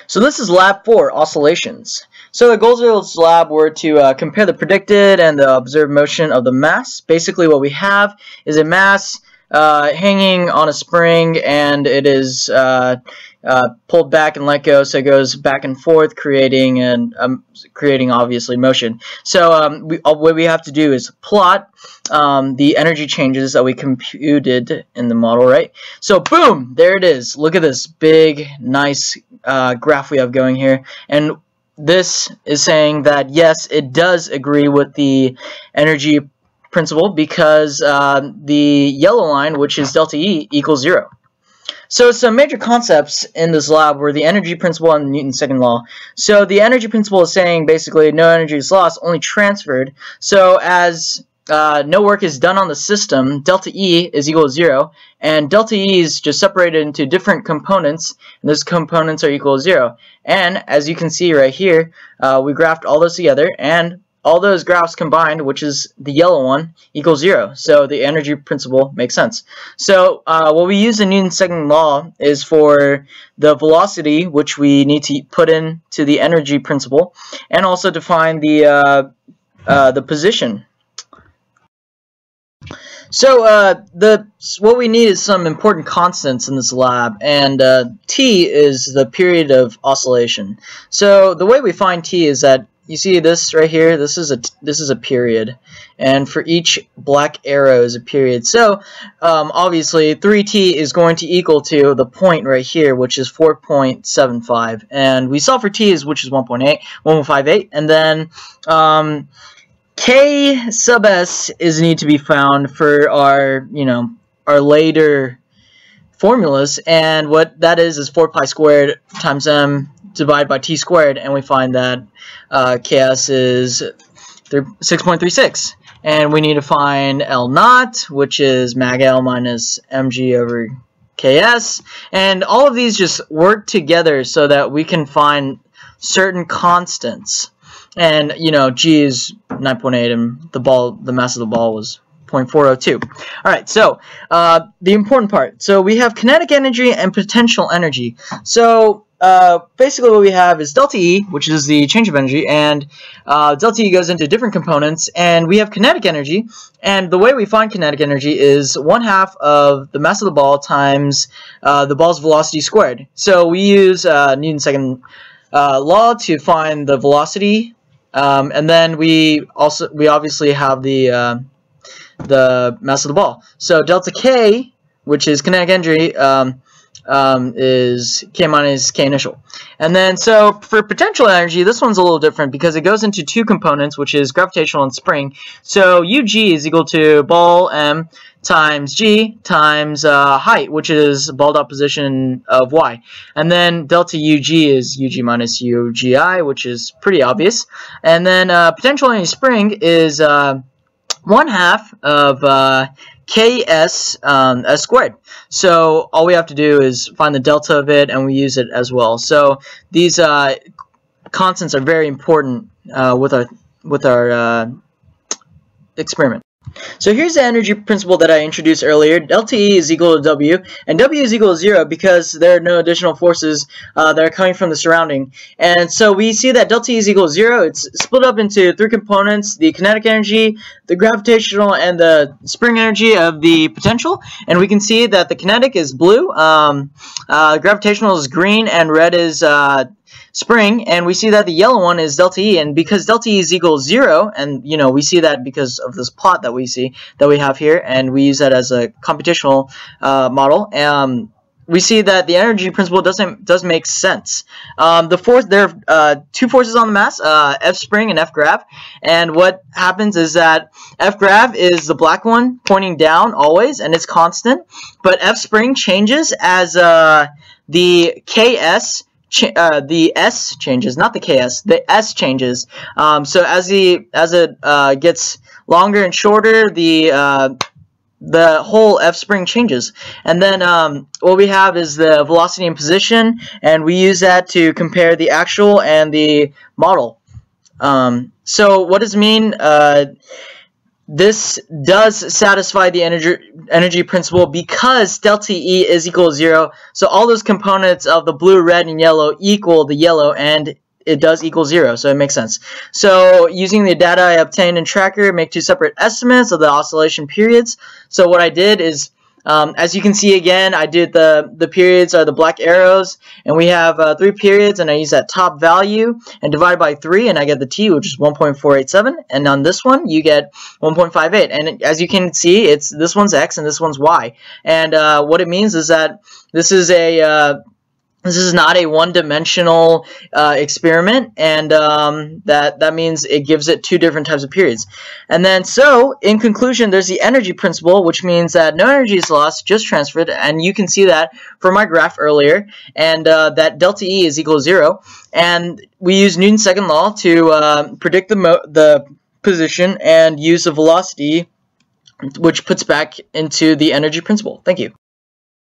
So this is lab 4, oscillations. So the goals of this lab were to compare the predicted and the observed motion of the mass. Basically what we have is a mass hanging on a spring, and it is pulled back and let go, so it goes back and forth, creating obviously motion. So what we have to do is plot the energy changes that we computed in the model, right? So boom, there it is. Look at this big, nice graph we have going here, and this is saying that yes, it does agree with the energy principle, because the yellow line, which is delta E, equals 0. So some major concepts in this lab were the energy principle and Newton's second law. So the energy principle is saying basically no energy is lost, only transferred. So as no work is done on the system, delta E is equal to 0, and delta E is just separated into different components, and those components are equal to 0. And as you can see right here, we graphed all those together, and all those graphs combined, which is the yellow one, equals 0. So the energy principle makes sense. So what we use in Newton's second law is for the velocity, which we need to put into the energy principle, and also to find the position. So what we need is some important constants in this lab, and t is the period of oscillation. So the way we find t is that you see this right here. This is a period, and for each black arrow is a period. So obviously 3t is going to equal to the point right here, which is 4.75, and we solve for t, which is 1.58, and then K sub s is need to be found for our later formulas, and what that is 4 pi squared times m divided by t squared, and we find that Ks is 6.36, and we need to find L naught, which is mag L minus mg over Ks, and all of these just work together so that we can find certain constants. And g is 9.8, and the mass of the ball was 0.402. All right, so the important part. So we have kinetic energy and potential energy. So basically what we have is delta E, which is the change of energy, and delta E goes into different components, and we have kinetic energy, and the way we find kinetic energy is 1/2 of the mass of the ball times the ball's velocity squared. So we use Newton's second law to find the velocity, and then we obviously have the mass of the ball. So delta K, which is kinetic energy, is K minus K initial. And then so for potential energy, this one's a little different because it goes into two components, which is gravitational and spring. So UG is equal to ball M times G times height, which is ball dot position of Y. And then delta UG is UG minus UGI, which is pretty obvious. And then potential energy spring is 1/2 of Ks s squared. So all we have to do is find the delta of it, and we use it as well. So these constants are very important with our experiment. So here's the energy principle that I introduced earlier. Delta E is equal to W, and W is equal to 0 because there are no additional forces that are coming from the surrounding. And so we see that delta E is equal to 0. It's split up into three components: the kinetic energy, the gravitational, and the spring energy of the potential. And we can see that the kinetic is blue, gravitational is green, and red is spring, and we see that the yellow one is delta E, and because delta E is equal to 0, and we see that because of this plot that we have here, and we use that as a computational model. We see that the energy principle does make sense. There are two forces on the mass, F spring and F grav, and what happens is that F grav is the black one pointing down always, and it's constant, but F spring changes as the Ks. The S changes, not the Ks. The S changes. So as it gets longer and shorter, the whole F spring changes. And then what we have is the velocity and position, and we use that to compare the actual and the model. So what does it mean? this does satisfy the energy principle because delta E is equal to 0. So all those components of the blue, red, and yellow equal the yellow, and it does equal 0, so it makes sense. So using the data I obtained in Tracker, make two separate estimates of the oscillation periods. So what I did is, as you can see again, I did the periods are the black arrows, and we have 3 periods, and I use that top value and divide by 3, and I get the t, which is 1.487, and on this one you get 1.58. And as you can see, it's this one's x and this one's y, and what it means is that this is not a one-dimensional experiment, and that means it gives it 2 different types of periods. And then, so, in conclusion, there's the energy principle, which means that no energy is lost, just transferred, and you can see that from my graph earlier, and that delta E is equal to 0, and we use Newton's second law to predict the position and use the velocity, which puts back into the energy principle. Thank you.